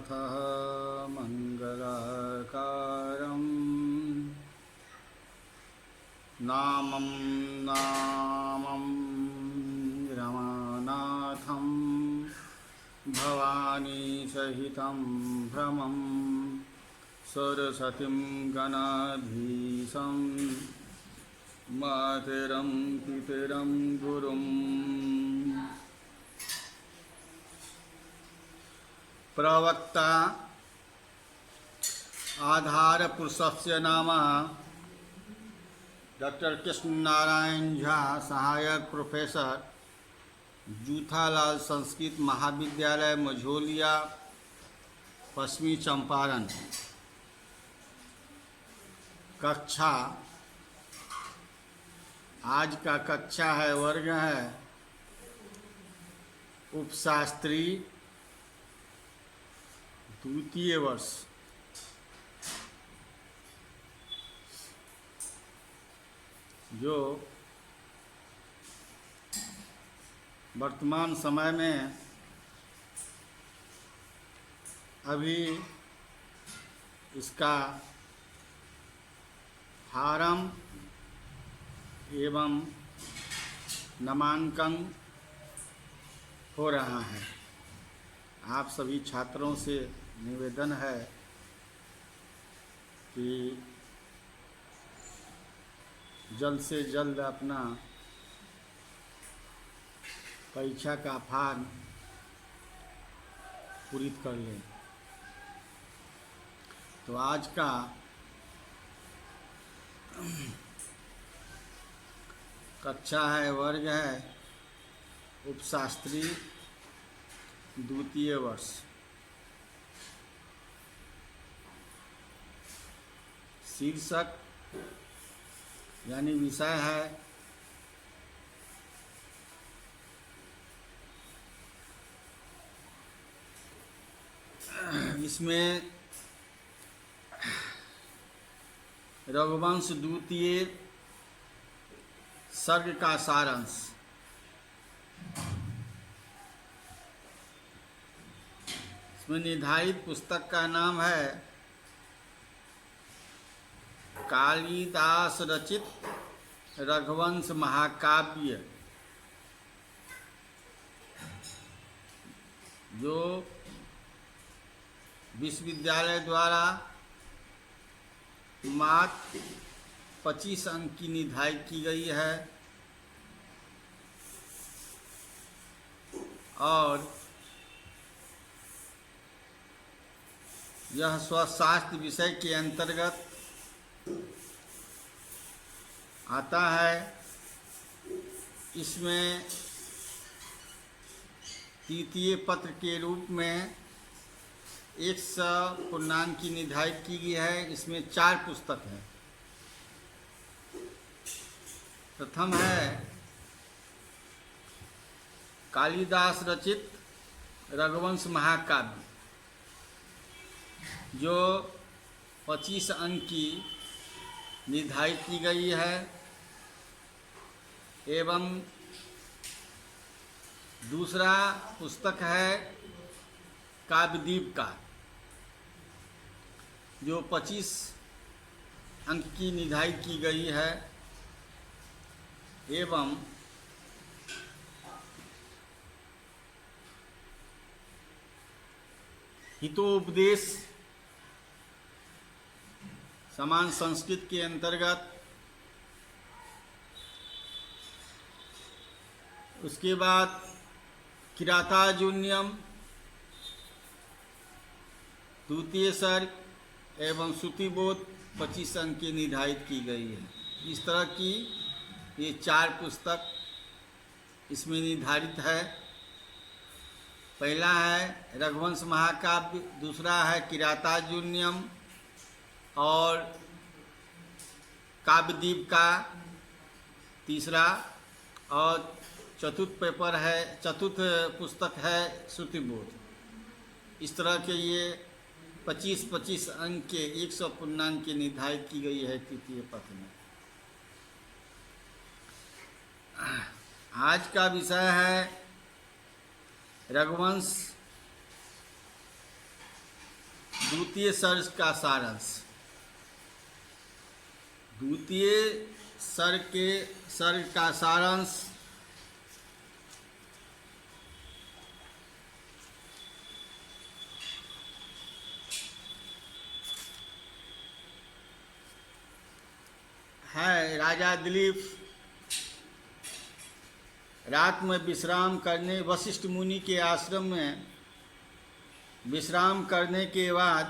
रघुनाथः मङ्गलाकारं नामं रमानाथं भवानी सहितं भ्रमं सरस्वतीं गणाधीशं मातरं पितरं गुरुं प्रवक्ता आधार पुरुषस्य नाम डॉक्टर कृष्ण नारायण झा, सहायक प्रोफेसर, जूथालाल संस्कृत महाविद्यालय मझोलिया, पश्चिमी चंपारण। कक्षा आज का कक्षा है, वर्ग है उपशास्त्री द्वितीय वर्ष। जो वर्तमान समय में अभी इसका फार्म एवं नामांकन हो रहा है। आप सभी छात्रों से निवेदन है कि जल्द से जल्द अपना परीक्षा का फॉर्म पूरित कर लें। तो आज का कक्षा है, वर्ग है उपशास्त्री द्वितीय वर्ष। शीर्षक यानी विषय है इसमें रघुवंश द्वितीय सर्ग का सारांश। इसमें निर्धारित पुस्तक का नाम है कालिदास रचित रघुवंश महाकाव्य, जो विश्वविद्यालय द्वारा मात्र 25 अंक की निर्धारित की गई है और यह स्वशास्त्र विषय के अंतर्गत आता है। इसमें तृतीय पत्र के रूप में 100 पूर्णांक की निर्धारित की गई है। इसमें 4 पुस्तक हैं। प्रथम है कालिदास रचित रघुवंश महाकाव्य, जो 25 अंक की निर्धारित की गई है, एवं दूसरा पुस्तक है काव्यदीप का, जो 25 अंक की निर्धारित की गई है, एवं हितोपदेश समान संस्कृत के अंतर्गत। उसके बाद किरातार्जुनीयम द्वितीय सर्ग एवं श्रुतिबोध 25 अंक की निर्धारित की गई है। इस तरह की ये 4 पुस्तक इसमें निर्धारित है। पहला है रघुवंश महाकाव्य, दूसरा है किरातार्जुनीयम और काव्यदीप का तीसरा, और चतुर्थ पुस्तक है श्रुतिबोध। इस तरह के ये 25-25 अंक के 100 पूर्णांक की निर्धारित की गई है तृतीय पत्र में। आज का विषय है रघुवंश द्वितीय सर्ग का सारांश। द्वितीय सर्ग का सारांश है राजा दिलीप रात में विश्राम करने वशिष्ठ मुनि के आश्रम में विश्राम करने के बाद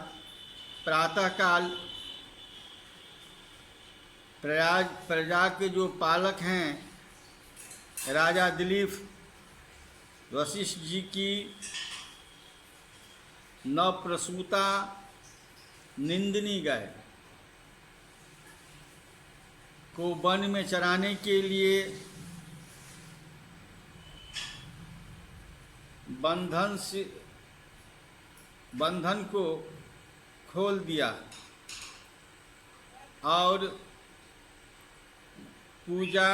प्रातःकाल प्रजा के जो पालक हैं राजा दिलीप वशिष्ठ जी की नवप्रसूता निंदिनी गाय को वन में चराने के लिए बंधन को खोल दिया और पूजा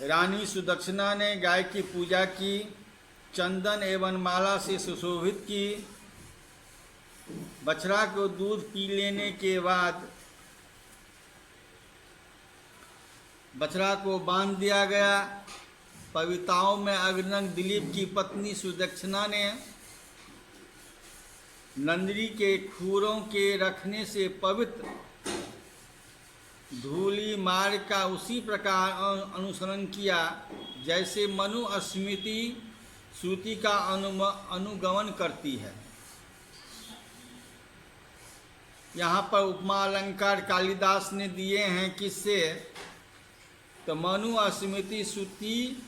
रानी सुदक्षिणा ने गाय की पूजा की, चंदन एवं माला से सुशोभित की। बछड़ा को दूध पी लेने के बाद बछड़ा को बांध दिया गया। पविताओं में अग्रगण्य दिलीप की पत्नी सुदक्षिणा ने नंदिनी के खूरों के रखने से पवित्र धूली मार्ग का उसी प्रकार अनुसरण किया जैसे मनु स्मृति श्रुति का अनुगमन करती है। यहाँ पर उपमा अलंकार कालिदास ने दिए हैं किससे, तो मनु स्मृति श्रुति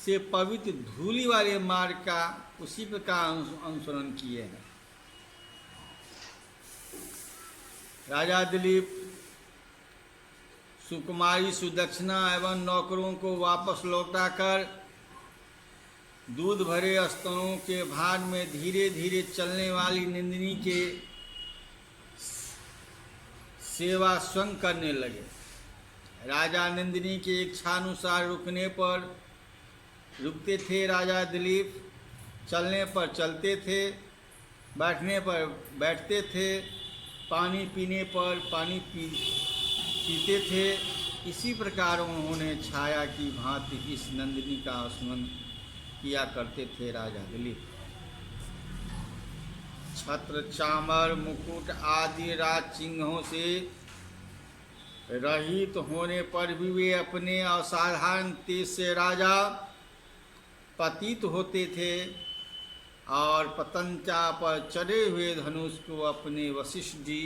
से पवित्र धूली वाले मार्ग का उसी प्रकार अनुसरण किए हैं। राजा दिलीप सुकुमारी सुदक्षिणा एवं नौकरों को वापस लौटाकर दूध भरे स्तनों के भार में धीरे धीरे चलने वाली नंदिनी के सेवा स्वयं करने लगे। राजा नंदिनी के इच्छानुसार रुकने पर रुकते थे, राजा दिलीप चलने पर चलते थे, बैठने पर बैठते थे, पानी पीने पर पानी पीते थे। इसी प्रकार उन्होंने छाया की भांति इस नंदिनी का स्मरण किया करते थे। राजा दिलीप छत्र चामर मुकुट आदि राज चिन्हों से रहित होने पर भी वे अपने असाधारण तेज से राजा पतित होते थे और पतंचा पर चढ़े हुए धनुष को अपने वशिष्ठ जी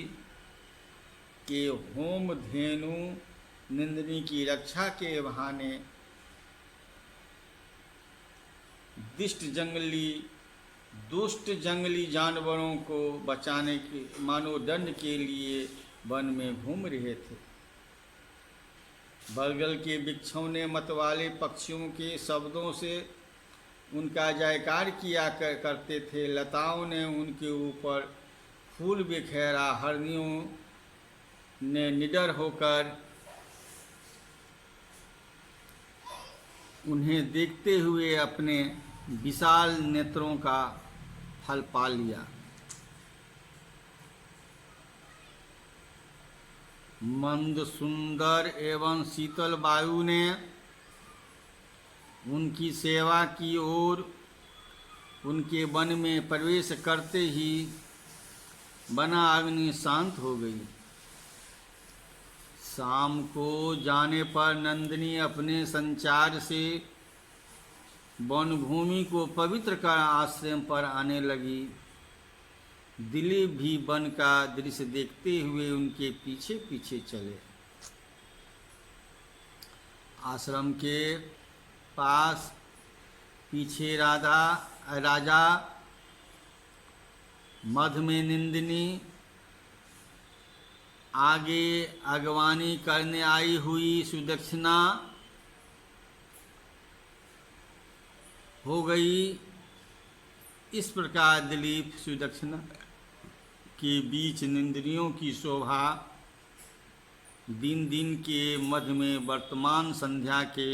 के होम धेनु नंदिनी की रक्षा के बहाने दुष्ट जंगली जानवरों को बचाने के मानोदंड के लिए वन में घूम रहे थे। बरगद के वृक्षों ने मतवाले पक्षियों के शब्दों से उनका जयकार किया करते थे। लताओं ने उनके ऊपर फूल बिखेरा। हरनियों ने निडर होकर उन्हें देखते हुए अपने विशाल नेत्रों का फल पा लिया। मंद सुंदर एवं शीतल वायु ने उनकी सेवा की और उनके वन में प्रवेश करते ही बना अग्नि शांत हो गई। शाम को जाने पर नंदिनी अपने संचार से वन भूमि को पवित्र कर आश्रम पर आने लगी। दिलीप भी वन का दृश्य देखते हुए उनके पीछे पीछे चले। आश्रम के पास पीछे राजा मध्य में नंदिनी, आगे अगवानी करने आई हुई सुदक्षिणा हो गई। इस प्रकार दिलीप सुदक्षिणा के बीच नंदिनियों की शोभा दिन दिन के मध्य में वर्तमान संध्या के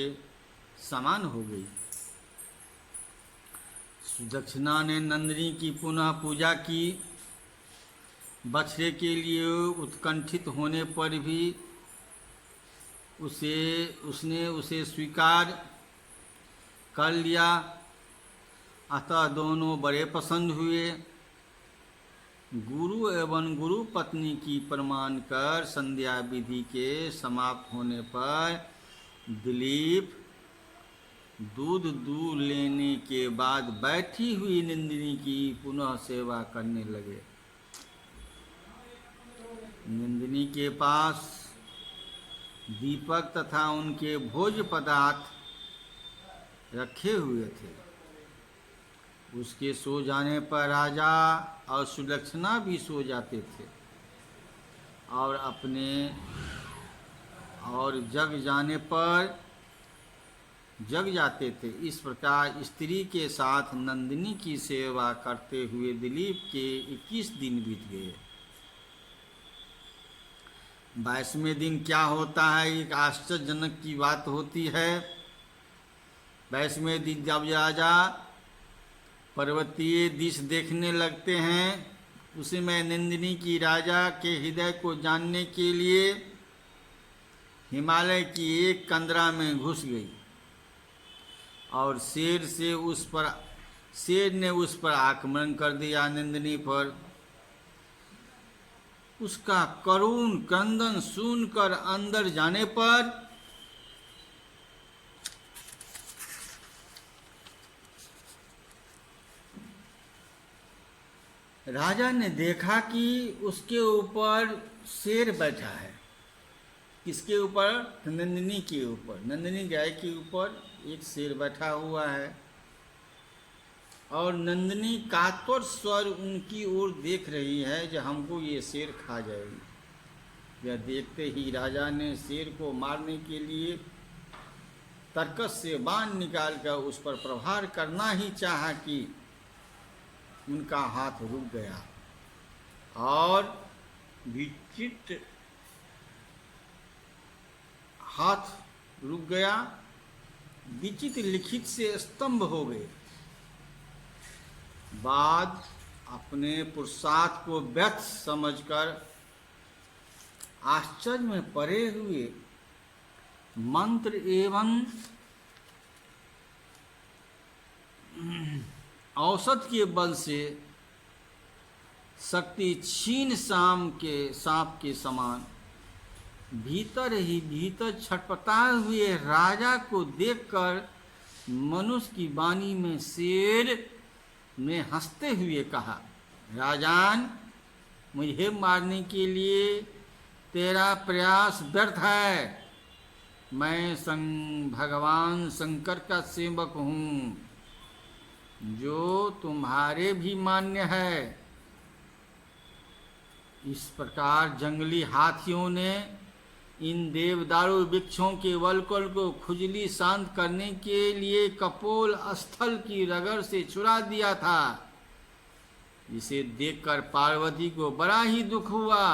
समान हो गई। दक्षिणा ने नंदिनी की पुनः पूजा की। बछड़े के लिए उत्कंठित होने पर भी उसने उसे स्वीकार कर लिया। अतः दोनों बड़े प्रसन्न हुए। गुरु एवं गुरु पत्नी की प्रमाण कर संध्या विधि के समाप्त होने पर दिलीप दूध लेने के बाद बैठी हुई नंदिनी की पुनः सेवा करने लगे। नंदिनी के पास दीपक तथा उनके भोज्य पदार्थ रखे हुए थे। उसके सो जाने पर राजा और सुलक्षणा भी सो जाते थे और जग जाते थे। इस प्रकार स्त्री के साथ नंदिनी की सेवा करते हुए दिलीप के 21 दिन बीत गए। 22वें दिन क्या होता है, एक आश्चर्यजनक की बात होती है। 22वें दिन जब राजा पर्वतीय दिश देखने लगते हैं, उसमें नंदिनी की राजा के हृदय को जानने के लिए हिमालय की एक कंदरा में घुस गई और शेर ने उस पर आक्रमण कर दिया। नंदिनी पर उसका करुण क्रंदन सुनकर अंदर जाने पर राजा ने देखा कि उसके ऊपर शेर बैठा है। किसके ऊपर? नंदिनी के ऊपर। नंदिनी गाय के ऊपर एक शेर बैठा हुआ है और नंदिनी कातर स्वर उनकी ओर देख रही है कि हमको ये शेर खा जाएगी। यह देखते ही राजा ने शेर को मारने के लिए तरकस से बाण निकालकर उस पर प्रहार करना ही चाहा कि उनका हाथ रुक गया और विचित्र हाथ रुक गया, विचित्र लिखित से स्तंभ हो गए। बाद अपने पुरुषार्थ को व्यर्थ समझकर आश्चर्य में पड़े हुए मंत्र एवं औषध के बल से शक्ति छीन सांप के समान भीतर ही भीतर छटपटाए हुए राजा को देखकर मनुष्य की वाणी में शेर ने हंसते हुए कहा, राजान, मुझे मारने के लिए तेरा प्रयास व्यर्थ है। मैं भगवान शंकर का सेवक हूँ, जो तुम्हारे भी मान्य है। इस प्रकार जंगली हाथियों ने इन देवदारू वृक्षों के वलकल को खुजली शांत करने के लिए कपोल स्थल की रगड़ से छुड़ा दिया था, जिसे देखकर पार्वती को बड़ा ही दुख हुआ,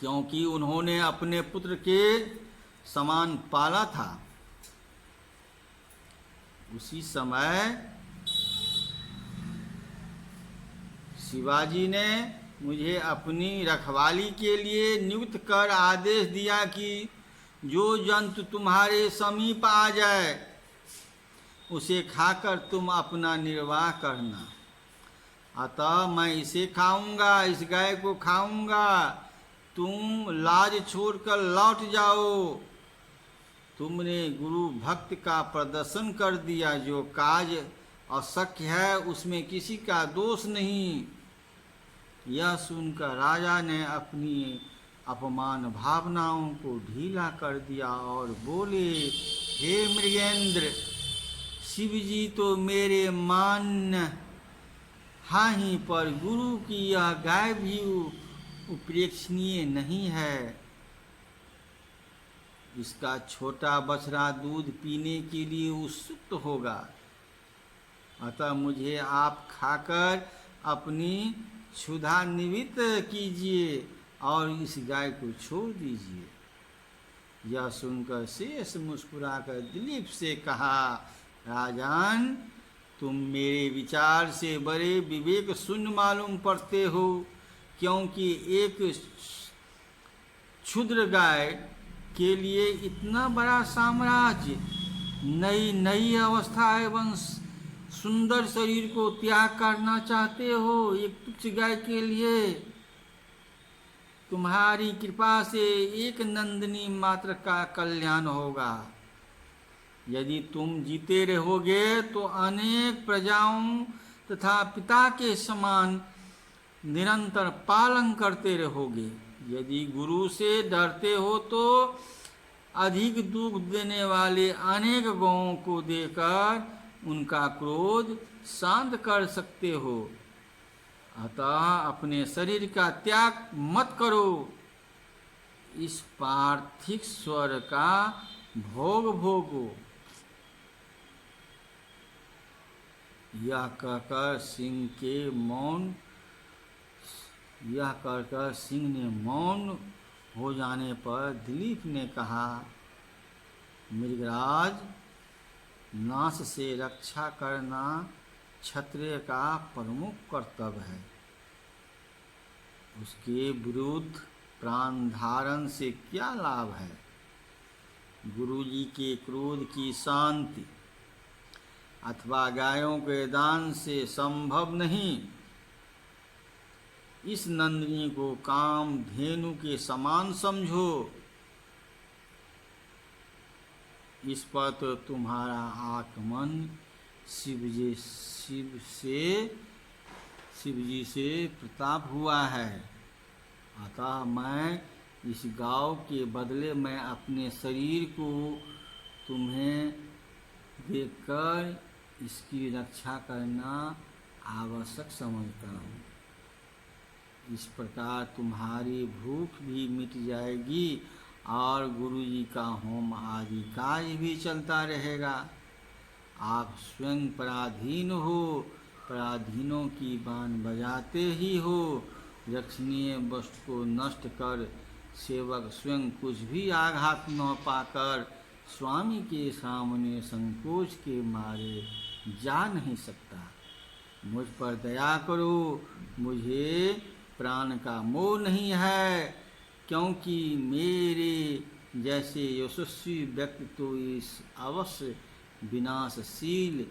क्योंकि उन्होंने अपने पुत्र के समान पाला था। उसी समय शिवाजी ने मुझे अपनी रखवाली के लिए नियुक्त कर आदेश दिया कि जो जंतु तुम्हारे समीप आ जाए उसे खाकर तुम अपना निर्वाह करना। अतः मैं इसे खाऊंगा, इस गाय को खाऊंगा। तुम लाज छोड़कर लौट जाओ। तुमने गुरु भक्त का प्रदर्शन कर दिया। जो काज अशक्य है उसमें किसी का दोष नहीं। यह सुनकर राजा ने अपनी अपमान भावनाओं को ढीला कर दिया और बोले, हे मृगेंद्र, शिव जी तो मेरे मान्य हाही, पर गुरु की यह गाय भी उपेक्षणीय नहीं है। इसका छोटा बछड़ा दूध पीने के लिए उत्सुक होगा। अतः मुझे आप खाकर अपनी क्षुधा निवृत्त कीजिए और इस गाय को छोड़ दीजिए। यह सुनकर शेष मुस्कुराकर दिलीप से कहा, राजन, तुम मेरे विचार से बड़े विवेक शून्य मालूम पड़ते हो, क्योंकि एक क्षुद्र गाय के लिए इतना बड़ा साम्राज्य, नई नई अवस्था एवं सुंदर शरीर को त्याग करना चाहते हो एक तुच्छ गाय के लिए। तुम्हारी कृपा से एक नंदिनी मात्र का कल्याण होगा। यदि तुम जीते रहोगे तो अनेक प्रजाओं तथा पिता के समान निरंतर पालन करते रहोगे। यदि गुरु से डरते हो तो अधिक दुख देने वाले अनेक गौओं को देकर उनका क्रोध शांत कर सकते हो। अतः अपने शरीर का त्याग मत करो, इस पार्थिव स्वर का भोग भोगो। यह कहकर सिंह ने मौन हो जाने पर दिलीप ने कहा, मृगराज, नाश से रक्षा करना क्षत्रिय का प्रमुख कर्तव्य है। उसके विरुद्ध प्राण धारण से क्या लाभ है? गुरुजी के क्रोध की शांति अथवा गायों के दान से संभव नहीं। इस नंदिनी को काम धेनु के समान समझो। इस पर तो तुम्हारा आगमन शिव जी से प्रताप हुआ है। अतः मैं इस गांव के बदले में अपने शरीर को तुम्हें देकर इसकी रक्षा करना आवश्यक समझता हूँ। इस प्रकार तुम्हारी भूख भी मिट जाएगी और गुरुजी का होम आदि कार्य भी चलता रहेगा। आप स्वयं पराधीन हो, पराधीनों की बाण बजाते ही हो। रक्षणीय वस्तु को नष्ट कर सेवक स्वयं कुछ भी आघात न पाकर स्वामी के सामने संकोच के मारे जा नहीं सकता। मुझ पर दया करो, मुझे प्राण का मोह नहीं है, क्योंकि मेरे जैसे यशस्वी व्यक्ति तो इस अवश्य विनाशशील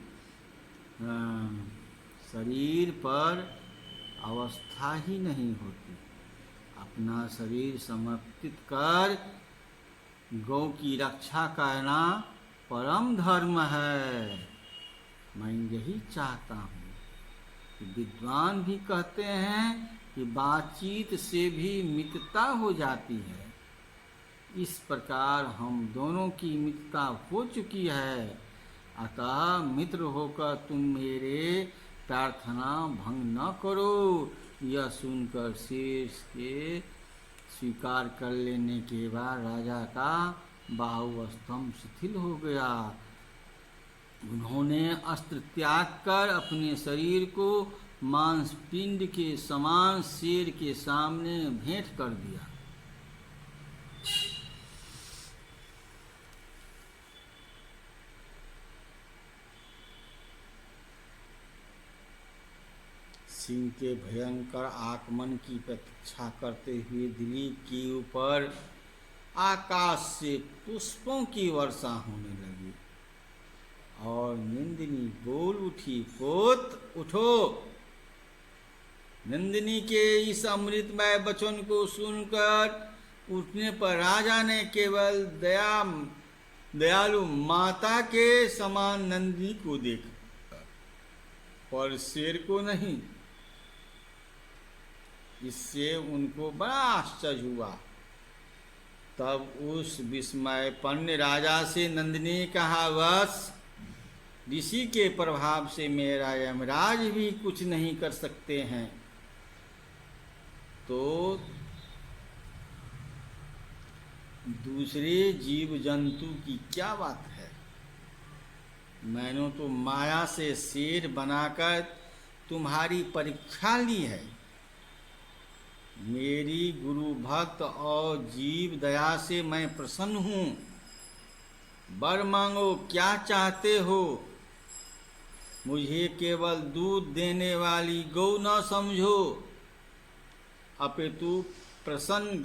शरीर पर अवस्था ही नहीं होती। अपना शरीर समर्पित कर गौ की रक्षा करना परम धर्म है। मैं यही चाहता हूँ। विद्वान भी कहते हैं कि बातचीत से भी मित्रता हो जाती है। इस प्रकार हम दोनों की मित्रता हो चुकी है। अतः मित्र होकर तुम मेरे प्रार्थना भंग न करो। यह सुनकर शेष के स्वीकार कर लेने के बाद राजा का बाहुस्तंभ शिथिल हो गया। उन्होंने अस्त्र त्याग कर अपने शरीर को मांसपिंड के समान शेर के सामने भेंट कर दिया। सिंह के भयंकर आगमन की प्रतीक्षा करते हुए दिलीप के ऊपर आकाश से पुष्पों की वर्षा होने लगी और नंदिनी बोल उठी, पुत्र उठो। नंदिनी के इस अमृतमय वचन को सुनकर उठने पर राजा ने केवल दयालु माता के समान नंदिनी को देखा, पर शेर को नहीं। इससे उनको बड़ा आश्चर्य हुआ। तब उस विस्मयपन्न राजा से नंदिनी ने कहा, वत्स, ऋषि के प्रभाव से मेरा यमराज भी कुछ नहीं कर सकते हैं, तो दूसरे जीव जंतु की क्या बात है। मैंने तो माया से शेर बनाकर तुम्हारी परीक्षा ली है। मेरी गुरु भक्त और जीव दया से मैं प्रसन्न हूँ। वर मांगो, क्या चाहते हो? मुझे केवल दूध देने वाली गौ न समझो, अपितु प्रसन्न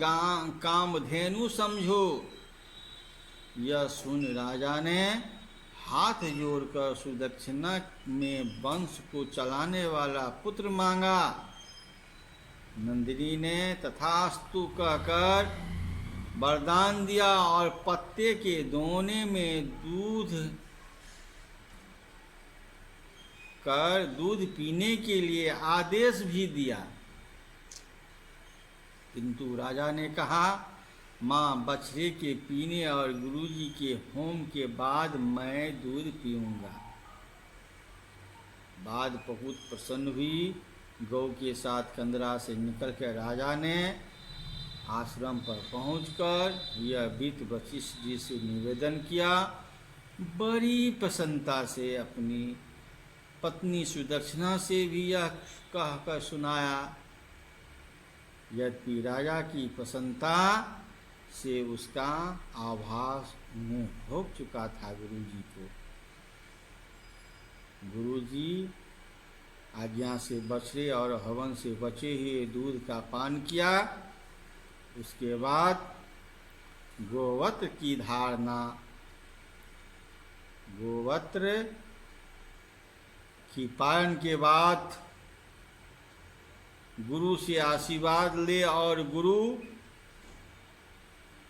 कामधेनु समझो। यह सुन राजा ने हाथ जोड़कर सुदक्षिणा में वंश को चलाने वाला पुत्र मांगा। नंदिनी ने तथास्तु कहकर वरदान दिया और पत्ते के दोने में दूध पीने के लिए आदेश भी दिया। किंतु राजा ने कहा, माँ बछड़े के पीने और गुरुजी के होम के बाद मैं दूध पीऊंगा। बाद बहुत प्रसन्न हुई। गौ के साथ कंदरा से निकलकर राजा ने आश्रम पर पहुंचकर यह वित वशिष्ठ जी से निवेदन किया। बड़ी प्रसन्नता से अपनी पत्नी सुदक्षिणा से भी यह कहकर सुनाया। यद्यपि राजा की प्रसन्नता से उसका आभास उन्हें हो चुका था गुरुजी को। गुरुजी आज्ञा से बछड़े और हवन से बचे हुए दूध का पान किया। उसके बाद गोवत्र की धारणा, गोवत्र की पालन के बाद गुरु से आशीर्वाद ले और गुरु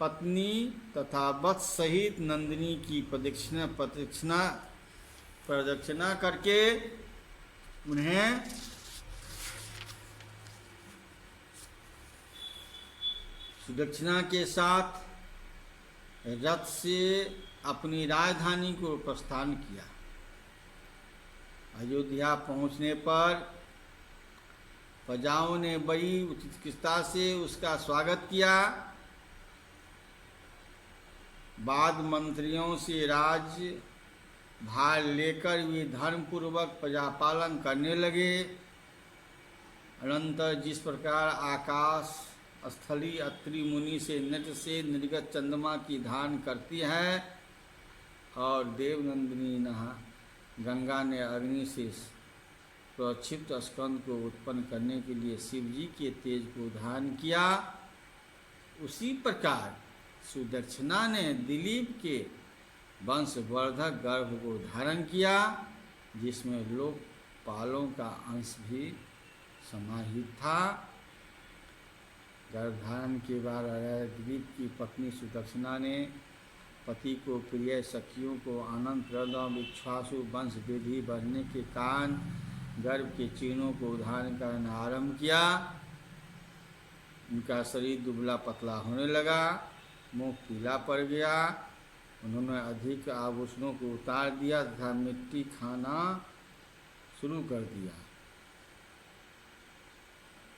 पत्नी तथा वत्स सहित नंदिनी की प्रदक्षिणा करके उन्हें सुदक्षिणा के साथ रथ से अपनी राजधानी को प्रस्थान किया। अयोध्या पहुंचने पर प्रजाओं ने बड़ी उत्कृष्टता से उसका स्वागत किया। बाद मंत्रियों से राज्य भार लेकर वे धर्मपूर्वक प्रजापालन करने लगे। अनंतर जिस प्रकार आकाश स्थली अत्रि मुनि से नट से निर्गत चंद्रमा की धारण करती है और देवनंदिनी गंगा ने अग्नि से प्रक्षिप्त स्कंद को उत्पन्न करने के लिए शिवजी के तेज को धारण किया, उसी प्रकार सुदक्षिणा ने दिलीप के वंशवर्धक गर्भ को धारण किया, जिसमें लोकपालों का अंश भी समाहित था। गर्भधारण के बाद दिलीप की पत्नी सुदक्षिणा ने पति को प्रिय सखियों को आनंद प्रद और इक्ष्वाकु वंश वृद्धि बढ़ने के कारण गर्भ के चिन्हों को धारण करना आरंभ किया। उनका शरीर दुबला पतला होने लगा, मुंह पीला पड़ गया। उन्होंने अधिक आभूषणों को उतार दिया तथा मिट्टी खाना शुरू कर दिया।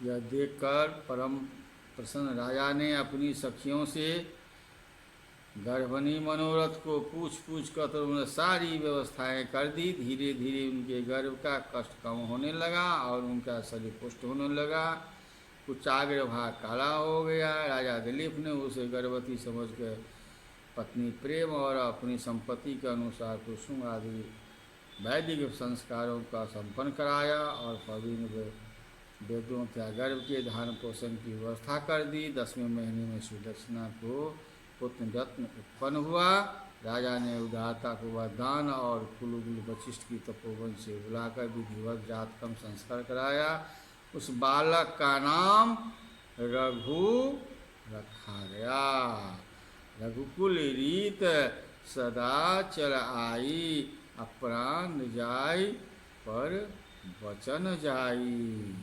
यह देखकर परम प्रसन्न राजा ने अपनी सखियों से गर्भनी मनोरथ को पूछ कर उन्होंने सारी व्यवस्थाएं कर दी। धीरे धीरे उनके गर्भ का कष्ट कम होने लगा और उनका शरीर पुष्ट होने लगा। कुचाग्र भाग काला हो गया। राजा दिलीप ने उसे गर्भवती समझकर पत्नी प्रेम और अपनी संपत्ति के अनुसार कुसुम आदि वैदिक संस्कारों का संपन्न कराया और पवित्र वेदों तथा गर्भ के धारण पोषण की व्यवस्था कर दी। 10वें महीने में सुदक्षिणा को पुत्र रत्न उत्पन्न हुआ। राजा ने उदारता को वरदान और कुलुगुल वशिष्ठ की तपोवन से बुलाकर विधिवत जातकर्म संस्कार कराया। उस बालक का नाम रघु रखा गया। रघुकुल रीत सदा चल आई, अप्राण जाय पर वचन जाई।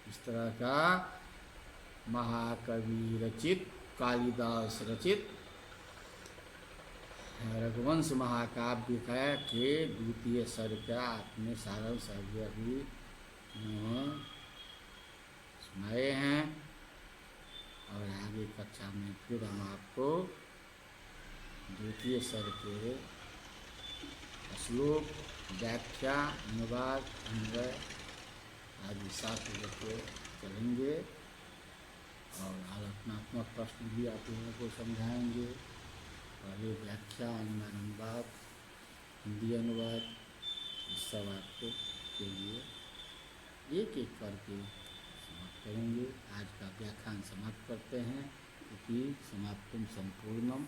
इस तरह का महाकवि रचित, कालिदास रचित रघुवंश महाकाव्य के द्वितीय सर्ग का अपने सारांश अभी सुनाए हैं और आगे कक्षा में फिर हम आपको द्वितीय सर्ग के श्लोक, व्याख्या, अनुवाद, अन्वय आदि साथ लेके चलेंगे और आलोचनात्मक प्रश्न भी आप लोगों को समझाएंगे। पहले व्याख्या, अनुवाद, हिंदी अनुवाद इस सब आपको के लिए एक एक करके समाप्त करेंगे। आज का व्याख्यान समाप्त करते हैं। इति समाप्तम संपूर्णम।